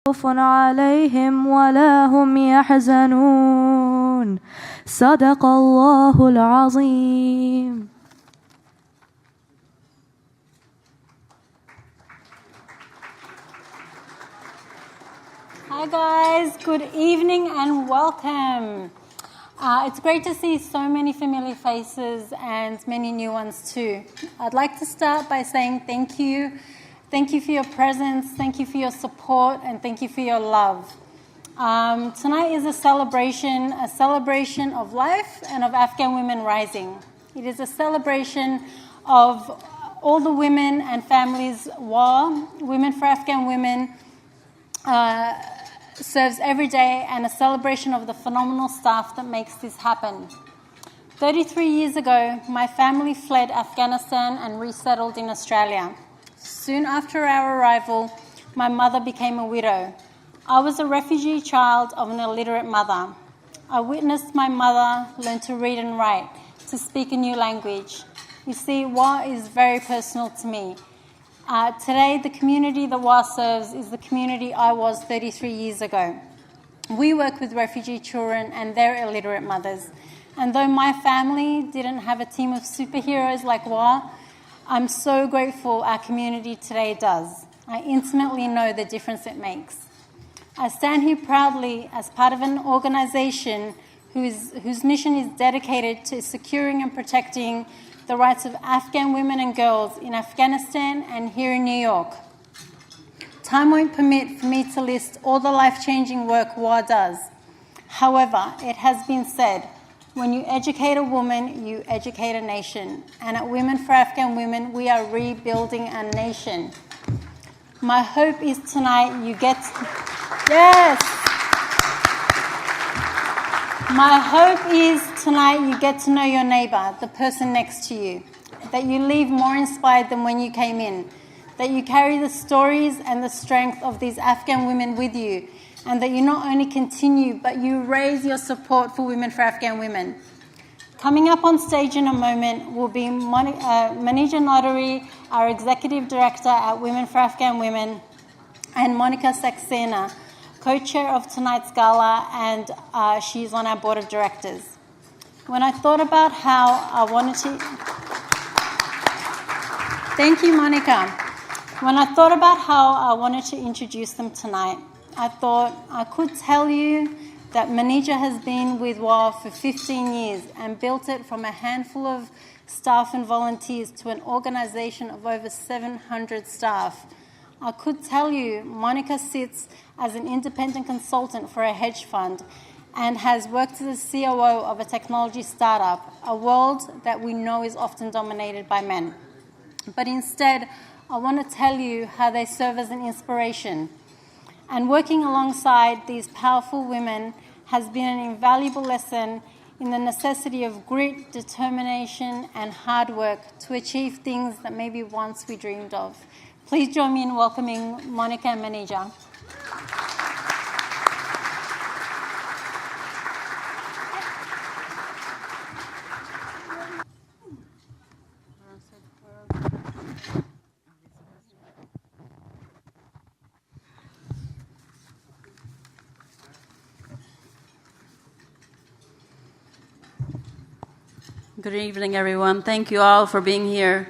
خوف عليهم ولا هم يحزنون صدق الله العظيم. Hi guys, good evening and welcome. It's great to see so many familiar faces and many new ones too. I'd like to start by saying thank you. Thank you for your presence, thank you for your support, and thank you for your love. Tonight is a celebration of life and of Afghan Women Rising. It is a celebration of all the women and families WAW, Women for Afghan Women, serves every day, and a celebration of the phenomenal staff that makes this happen. 33 years ago, my family fled Afghanistan and resettled in Australia. Soon after our arrival, my mother became a widow. I was a refugee child of an illiterate mother. I witnessed my mother learn to read and write, to speak a new language. You see, WA is very personal to me. Today, the community that WA serves is the community I was 33 years ago. We work with refugee children and their illiterate mothers. And though my family didn't have a team of superheroes like WA, I'm so grateful our community today does. I intimately know the difference it makes. I stand here proudly as part of an organisation whose mission is dedicated to securing and protecting the rights of Afghan women and girls in Afghanistan and here in New York. Time won't permit for me to list all the life-changing work WA does. However, it has been said, when you educate a woman, you educate a nation. And at Women for Afghan Women, we are rebuilding a nation. My hope is tonight you get... Yes! My hope is tonight you get to know your neighbour, the person next to you, that you leave more inspired than when you came in, that you carry the stories and the strength of these Afghan women with you, and that you not only continue, but you raise your support for Women for Afghan Women. Coming up on stage in a moment will be Manizha Naderi, our Executive Director at Women for Afghan Women, and Monica Saxena, co-chair of tonight's gala, and she's on our board of directors. When I thought about how I wanted to... Thank you, Monica. When I thought about how I wanted to introduce them tonight, I thought I could tell you that Manizha has been with WAW for 15 years and built it from a handful of staff and volunteers to an organisation of over 700 staff. I could tell you Monica sits as an independent consultant for a hedge fund and has worked as a COO of a technology startup, a world that we know is often dominated by men. But instead, I want to tell you how they serve as an inspiration. And working alongside these powerful women has been an invaluable lesson in the necessity of grit, determination, and hard work to achieve things that maybe once we dreamed of. Please join me in welcoming Monica and Manizha. Good evening, everyone. Thank you all for being here.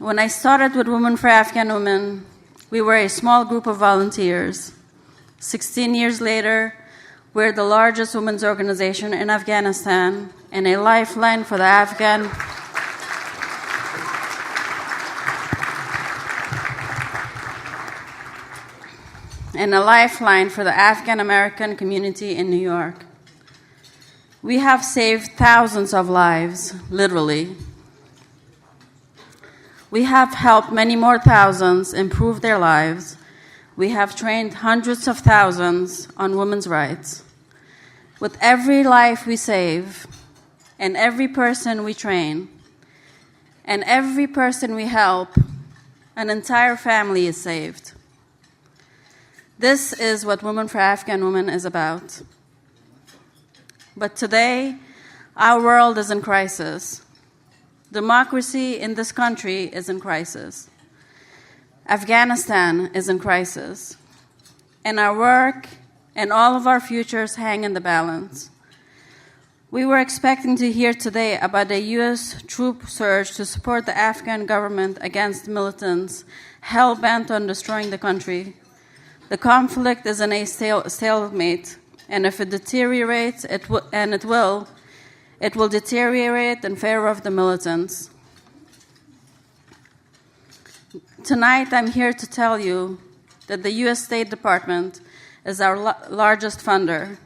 When I started with Women for Afghan Women, we were a small group of volunteers. 16 years later, we're the largest women's organization in Afghanistan and a lifeline for the Afghan American community in New York. We have saved thousands of lives, literally. We have helped many more thousands improve their lives. We have trained hundreds of thousands on women's rights. With every life we save, and every person we train, and every person we help, an entire family is saved. This is what Women for Afghan Women is about. But today, our world is in crisis. Democracy in this country is in crisis. Afghanistan is in crisis, and our work and all of our futures hang in the balance. We were expecting to hear today about a U.S. troop surge to support the Afghan government against militants hell-bent on destroying the country. The conflict is in a stalemate, and if it deteriorates, it will deteriorate in favor of the militants. Tonight, I'm here to tell you that the U.S. State Department is our largest funder,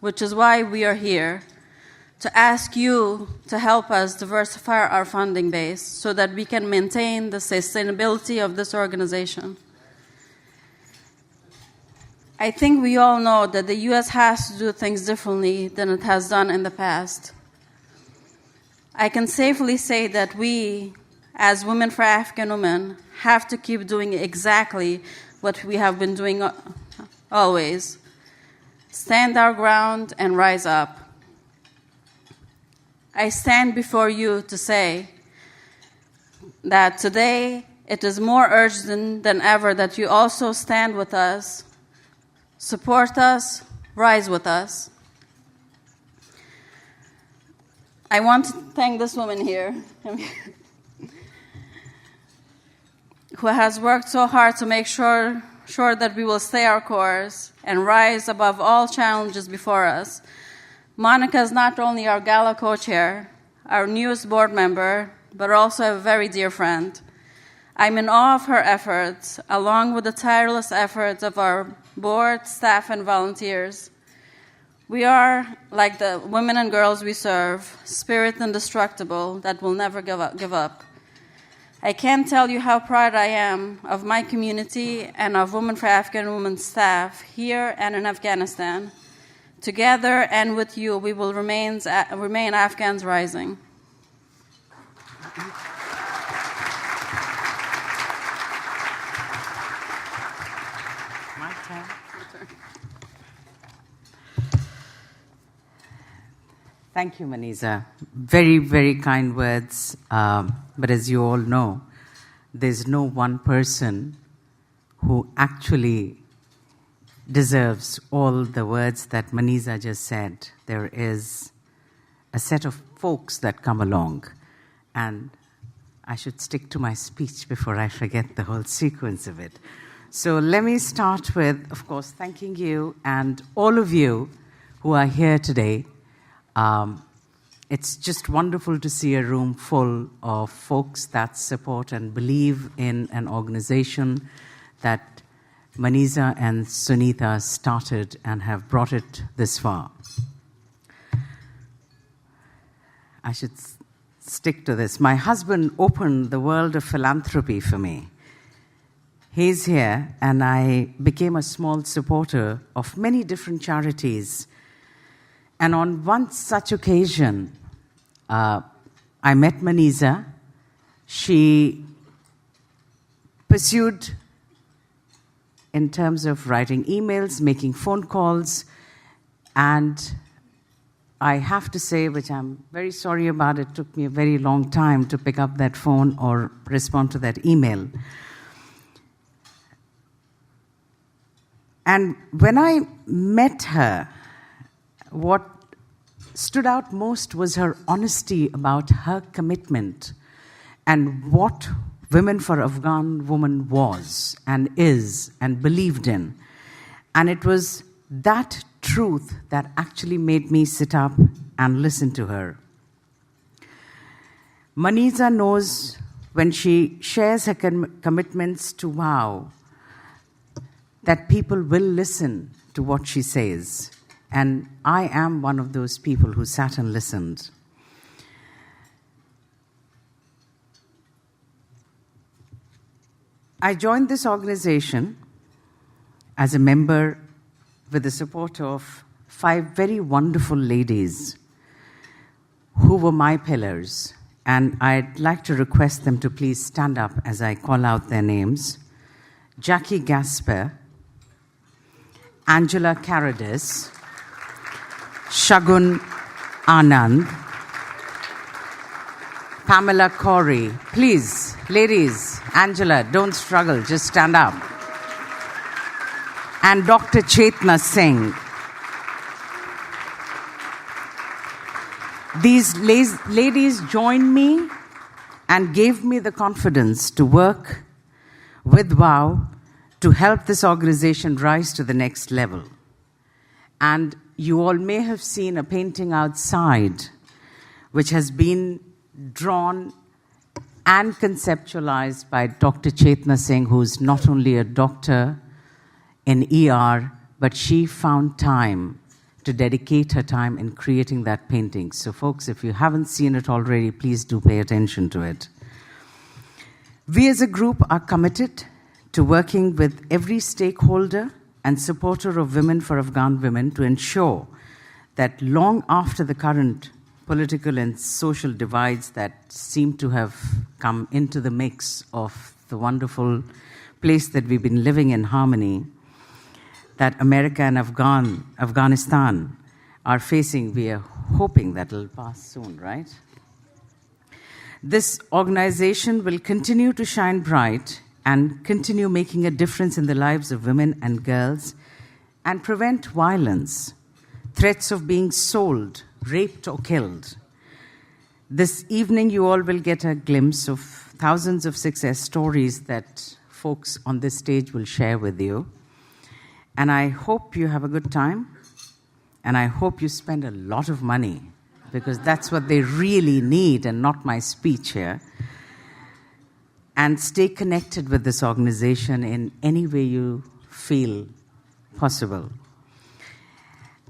which is why we are here, to ask you to help us diversify our funding base so that we can maintain the sustainability of this organization. I think we all know that the U.S. has to do things differently than it has done in the past. I can safely say that we, as Women for Afghan Women, have to keep doing exactly what we have been doing always. Stand our ground and rise up. I stand before you to say that today it is more urgent than ever that you also stand with us, support us, rise with us. I want to thank this woman here who has worked so hard to make sure that we will stay our course and rise above all challenges before us. Monica is not only our Gala co-chair, our newest board member, but also a very dear friend. I'm in awe of her efforts, along with the tireless efforts of our board, staff, and volunteers. We are, like the women and girls we serve, spirit indestructible that will never give up. I can't tell you how proud I am of my community and of Women for Afghan Women staff here and in Afghanistan. Together and with you, we will remain Afghans rising. My turn. Thank you, Manizha. Very, very kind words. But as you all know, there's no one person who actually deserves all the words that Manizha just said. There is a set of folks that come along. And I should stick to my speech before I forget the whole sequence of it. So let me start with, of course, thanking you and all of you who are here today. It's just wonderful to see a room full of folks that support and believe in an organization that Manizha and Sunitha started and have brought it this far. I should stick to this. My husband opened the world of philanthropy for me. He's here, and I became a small supporter of many different charities. And on one such occasion, I met Manizha. She pursued in terms of writing emails, making phone calls, and I have to say, which I'm very sorry about, it took me a very long time to pick up that phone or respond to that email. And when I met her, what stood out most was her honesty about her commitment and what Women for Afghan Women was and is and believed in. And it was that truth that actually made me sit up and listen to her. Manizha knows when she shares her commitments to WOW that people will listen to what she says. And I am one of those people who sat and listened. I joined this organization as a member with the support of 5 very wonderful ladies who were my pillars. And I'd like to request them to please stand up as I call out their names. Jackie Gasper, Angela Caradis, Shagun Anand, Pamela Corey. Please, ladies, Angela, don't struggle, just stand up. And Dr. Chetna Singh. These ladies joined me and gave me the confidence to work with WOW to help this organization rise to the next level. And you all may have seen a painting outside which has been drawn and conceptualized by Dr. Chetna Singh, who's not only a doctor in ER, but she found time to dedicate her time in creating that painting. So folks, if you haven't seen it already, please do pay attention to it. We as a group are committed to working with every stakeholder and supporter of Women for Afghan Women to ensure that long after the current political and social divides that seem to have come into the mix of the wonderful place that we've been living in harmony, that America and Afghanistan are facing, we are hoping that it'll pass soon, right? This organization will continue to shine bright and continue making a difference in the lives of women and girls and prevent violence, threats of being sold, raped or killed. This evening you all will get a glimpse of thousands of success stories that folks on this stage will share with you. And I hope you have a good time, and I hope you spend a lot of money, because that's what they really need and not my speech here. And stay connected with this organization in any way you feel possible.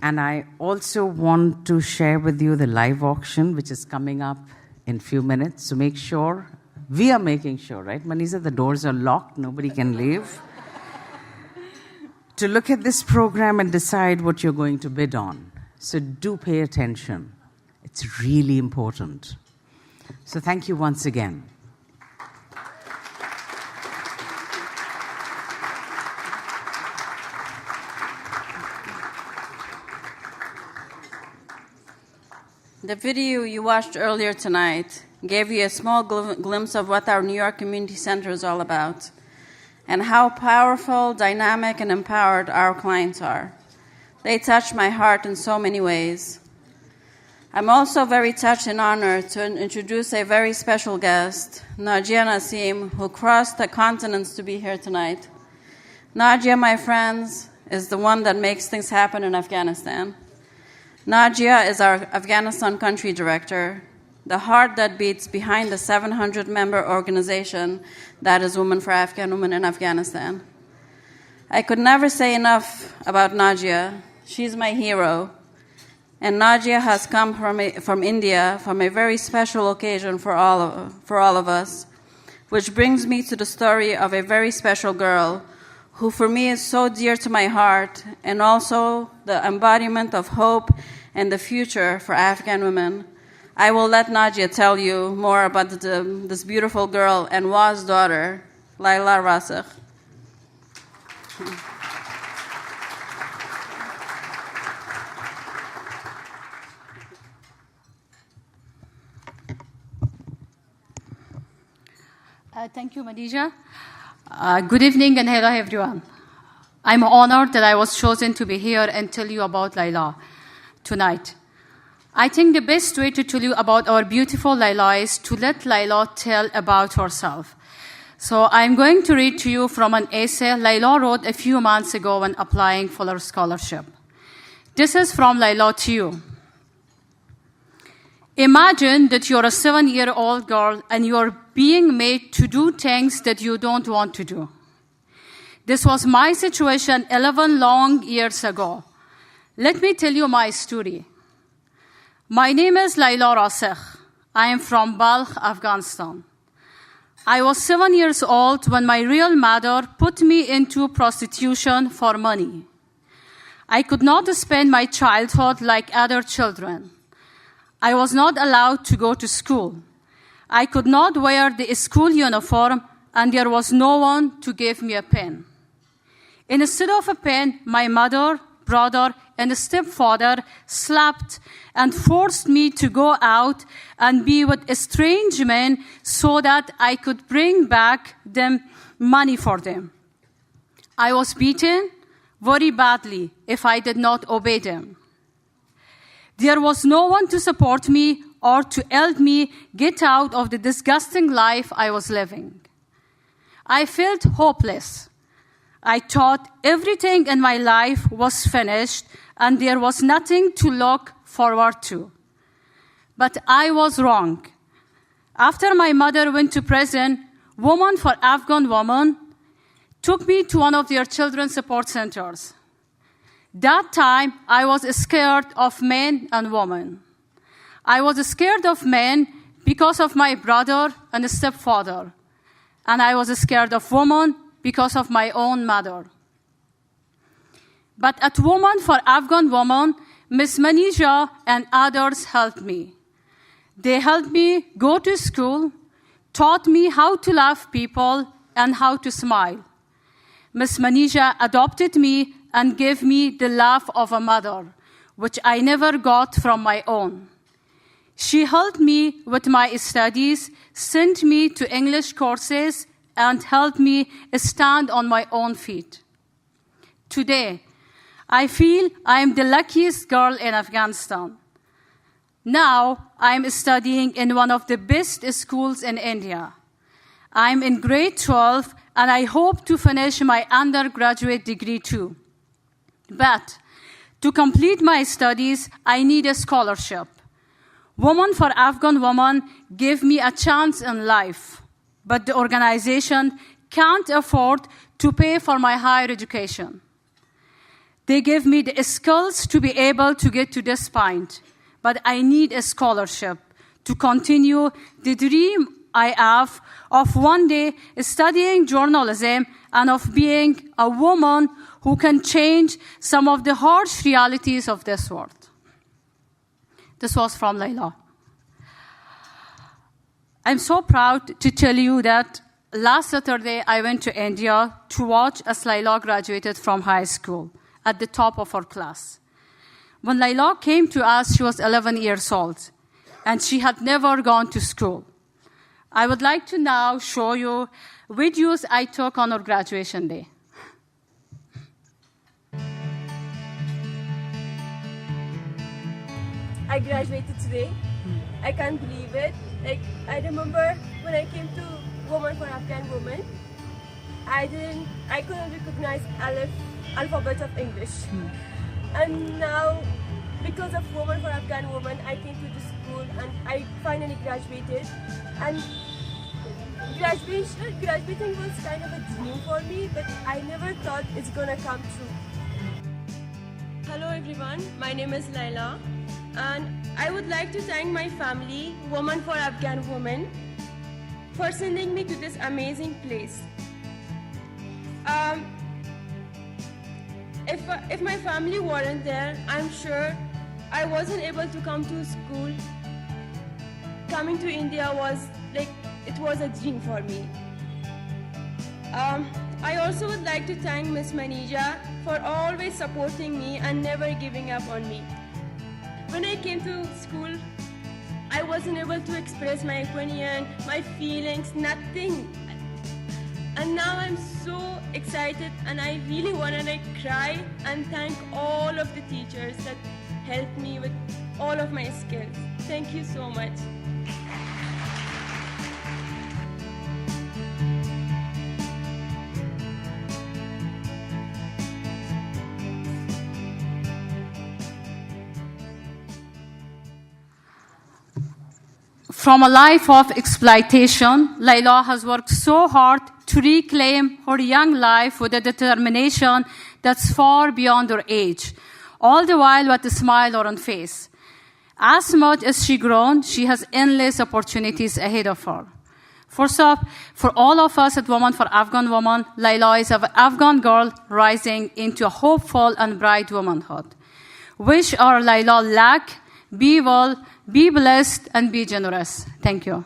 And I also want to share with you the live auction, which is coming up in a few minutes. So make sure, we are making sure, right, Manizha, the doors are locked, nobody can leave. To look at this program and decide what you're going to bid on. So do pay attention. It's really important. So thank you once again. The video you watched earlier tonight gave you a small glimpse of what our New York Community Center is all about, and how powerful, dynamic, and empowered our clients are. They touch my heart in so many ways. I'm also very touched and honored to introduce a very special guest, Najia Nasim, who crossed the continents to be here tonight. Najia, my friends, is the one that makes things happen in Afghanistan. Najia is our Afghanistan country director, the heart that beats behind the 700-member organization that is Women for Afghan Women in Afghanistan. I could never say enough about Najia. She's my hero. And Najia has come from India, from a very special occasion for all of us, which brings me to the story of a very special girl who for me is so dear to my heart, and also the embodiment of hope and the future for Afghan women. I will let Najia tell you more about this beautiful girl and WAW's daughter, Laila Rasekh. Thank you, Manizha. Good evening and hello, everyone. I'm honored that I was chosen to be here and tell you about Laila tonight. I think the best way to tell you about our beautiful Laila is to let Laila tell about herself. So I'm going to read to you from an essay Laila wrote a few months ago when applying for her scholarship. This is from Laila to you. Imagine that you're a 7-year-old girl and you're being made to do things that you don't want to do. This was my situation 11 long years ago. Let me tell you my story. My name is Laila Rasekh. I am from Balkh, Afghanistan. I was 7 years old when my real mother put me into prostitution for money. I could not spend my childhood like other children. I was not allowed to go to school. I could not wear the school uniform, and there was no one to give me a pen. Instead of a pen, my mother brother and stepfather slapped and forced me to go out and be with strange men so that I could bring back them money for them. I was beaten very badly if I did not obey them. There was no one to support me or to help me get out of the disgusting life I was living. I felt hopeless. I thought everything in my life was finished and there was nothing to look forward to. But I was wrong. After my mother went to prison, Women for Afghan Women took me to one of their children's support centers. That time, I was scared of men and women. I was scared of men because of my brother and stepfather. And I was scared of women because of my own mother. But at Women for Afghan Women, Ms. Manizha and others helped me. They helped me go to school, taught me how to love people and how to smile. Ms. Manizha adopted me and gave me the love of a mother, which I never got from my own. She helped me with my studies, sent me to English courses, and helped me stand on my own feet. Today, I feel I am the luckiest girl in Afghanistan. Now, I am studying in one of the best schools in India. I am in grade 12, and I hope to finish my undergraduate degree too. But to complete my studies, I need a scholarship. Women for Afghan Women gave me a chance in life, but the organization can't afford to pay for my higher education. They gave me the skills to be able to get to this point, but I need a scholarship to continue the dream I have of one day studying journalism and of being a woman who can change some of the harsh realities of this world. This was from Laila. I'm so proud to tell you that last Saturday I went to India to watch as Laila graduated from high school at the top of her class. When Laila came to us, she was 11 years old, and she had never gone to school. I would like to now show you videos I took on her graduation day. I graduated today. I can't believe it. I remember when I came to Women for Afghan Women, I couldn't recognize alphabet of English. And now, because of Women for Afghan Women, I came to the school and I finally graduated. And graduating was kind of a dream for me, but I never thought it's gonna come true. Hello everyone, my name is Laila, and I would like to thank my family, Women for Afghan Women, for sending me to this amazing place. If my family weren't there, I'm sure I wasn't able to come to school. Coming to India was it was a dream for me. I also would like to thank Ms. Manizha for always supporting me and never giving up on me. When I came to school, I wasn't able to express my opinion, my feelings, nothing. And now I'm so excited and I really want to cry and thank all of the teachers that helped me with all of my skills. Thank you so much. From a life of exploitation, Laila has worked so hard to reclaim her young life with a determination that's far beyond her age, all the while with a smile on her face. As much as she's grown, she has endless opportunities ahead of her. First up, for all of us at Women for Afghan Women, Laila is an Afghan girl rising into a hopeful and bright womanhood. Wish our Laila luck, be well, be blessed, and be generous. Thank you.